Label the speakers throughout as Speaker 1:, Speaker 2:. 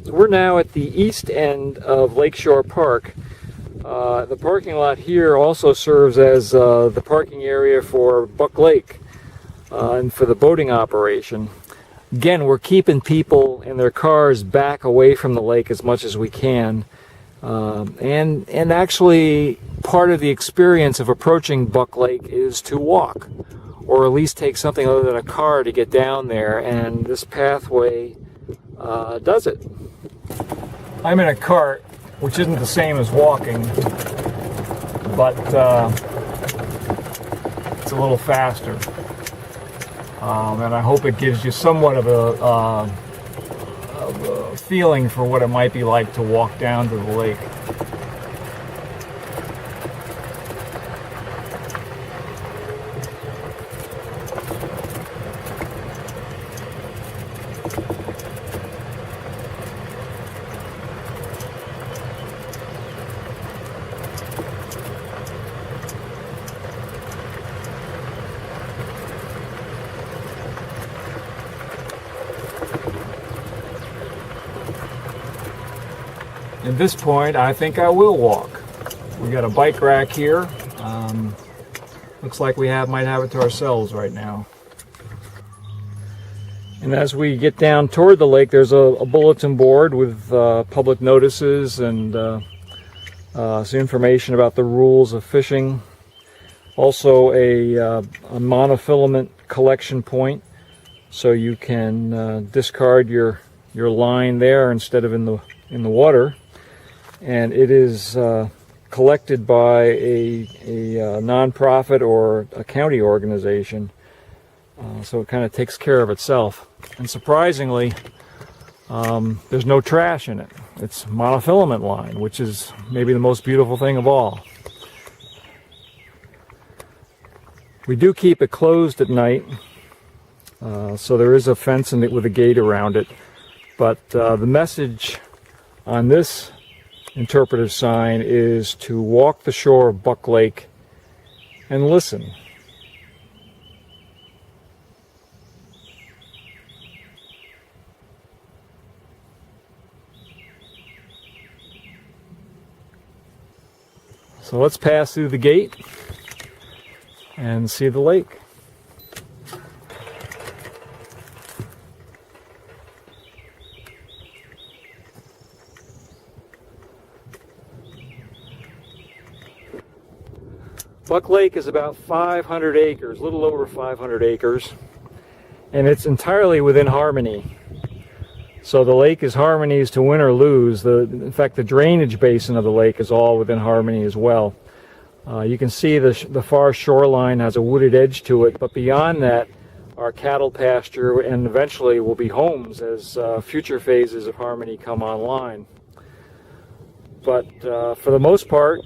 Speaker 1: We're now at the east end of Lakeshore Park. The parking lot here also serves as the parking area for Buck Lake and for the boating operation. Again, we're keeping people in their cars back away from the lake as much as we can. And actually, part of the experience of approaching Buck Lake is to walk, or at least take something other than a car to get down there, and this pathway does it. I'm in a cart, which isn't the same as walking, but it's a little faster. And I hope it gives you somewhat of a feeling for what it might be like to walk down to the lake. At this point, I think I will walk. We got a bike rack here. Looks like we might have it to ourselves right now. And as we get down toward the lake, there's a bulletin board with public notices and some information about the rules of fishing. Also a monofilament collection point, so you can discard your line there instead of in the water. And it is collected by a nonprofit or a county organization, so it kind of takes care of itself. And surprisingly, there's no trash in it. It's monofilament line, which is maybe the most beautiful thing of all. We do keep it closed at night, so there is a fence in it with a gate around it. But the message on this interpretive sign is to walk the shore of Buck Lake and listen. So let's pass through the gate and see the lake. Buck Lake is about 500 acres, a little over 500 acres, and it's entirely within Harmony. So the lake is Harmony's to win or lose. In fact, the drainage basin of the lake is all within Harmony as well. You can see the far shoreline has a wooded edge to it, but beyond that are cattle pasture, and eventually will be homes as future phases of Harmony come online. But for the most part,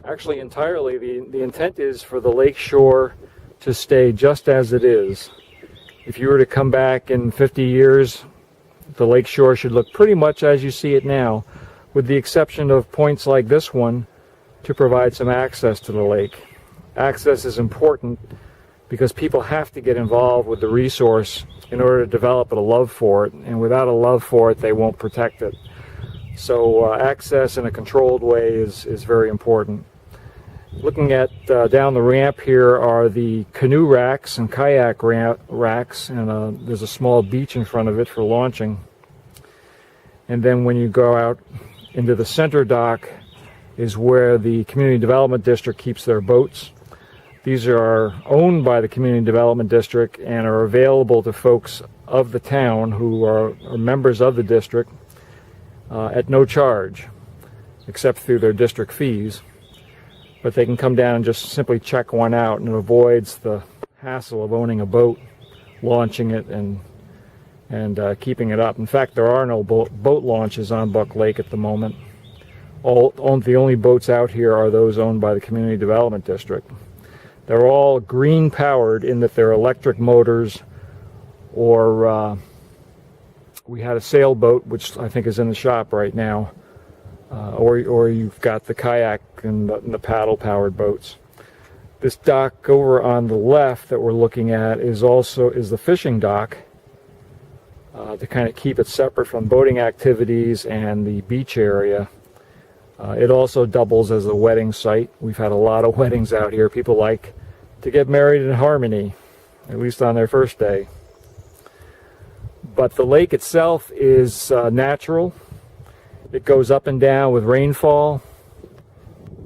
Speaker 1: actually entirely, the intent is for the lake shore to stay just as it is. If you were to come back in 50 years, the lake shore should look pretty much as you see it now, with the exception of points like this one to provide some access to the lake. Access is important because people have to get involved with the resource in order to develop a love for it, and without a love for it, they won't protect it. So access in a controlled way is very important. Looking at down the ramp here are the canoe racks and kayak racks, and there's a small beach in front of it for launching. And then when you go out into the center dock is where the Community Development District keeps their boats. These are owned by the Community Development District and are available to folks of the town who are members of the district at no charge, except through their district fees. But they can come down and just simply check one out, and it avoids the hassle of owning a boat, launching it, and keeping it up. In fact, there are no boat launches on Buck Lake at the moment. The only boats out here are those owned by the Community Development District. They're all green powered in that they're electric motors, or we had a sailboat, which I think is in the shop right now, or you've got the kayak and the paddle-powered boats. This dock over on the left that we're looking at is the fishing dock, to kind of keep it separate from boating activities and the beach area. It also doubles as a wedding site. We've had a lot of weddings out here. People like to get married in harmony, at least on their first day. But the lake itself is natural. It goes up and down with rainfall,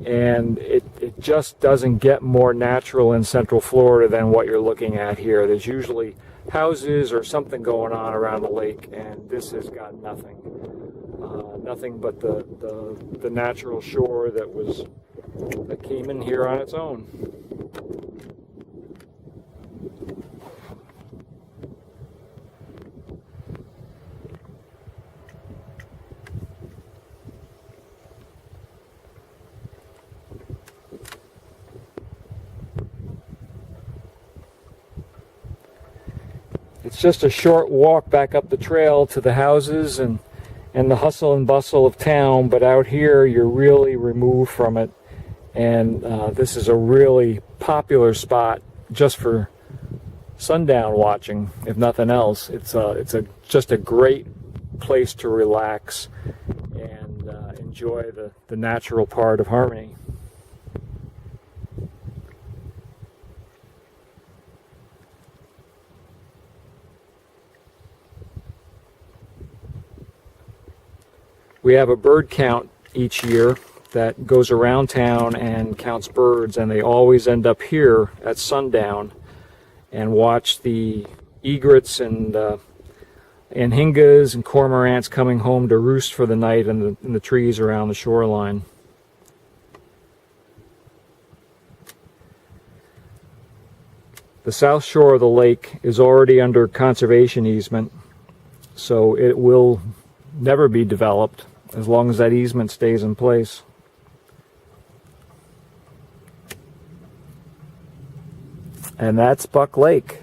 Speaker 1: and it just doesn't get more natural in Central Florida than what you're looking at here. There's usually houses or something going on around the lake, and this has got nothing. Nothing but the natural shore that came in here on its own. It's just a short walk back up the trail to the houses and the hustle and bustle of town, but out here you're really removed from it, and this is a really popular spot just for sundown watching, if nothing else. It's just a great place to relax and enjoy the natural part of Harmony. We have a bird count each year that goes around town and counts birds, and they always end up here at sundown and watch the egrets and hingas and cormorants coming home to roost for the night in the trees around the shoreline. The south shore of the lake is already under conservation easement, so it will never be developed as long as that easement stays in place. And that's Buck Lake.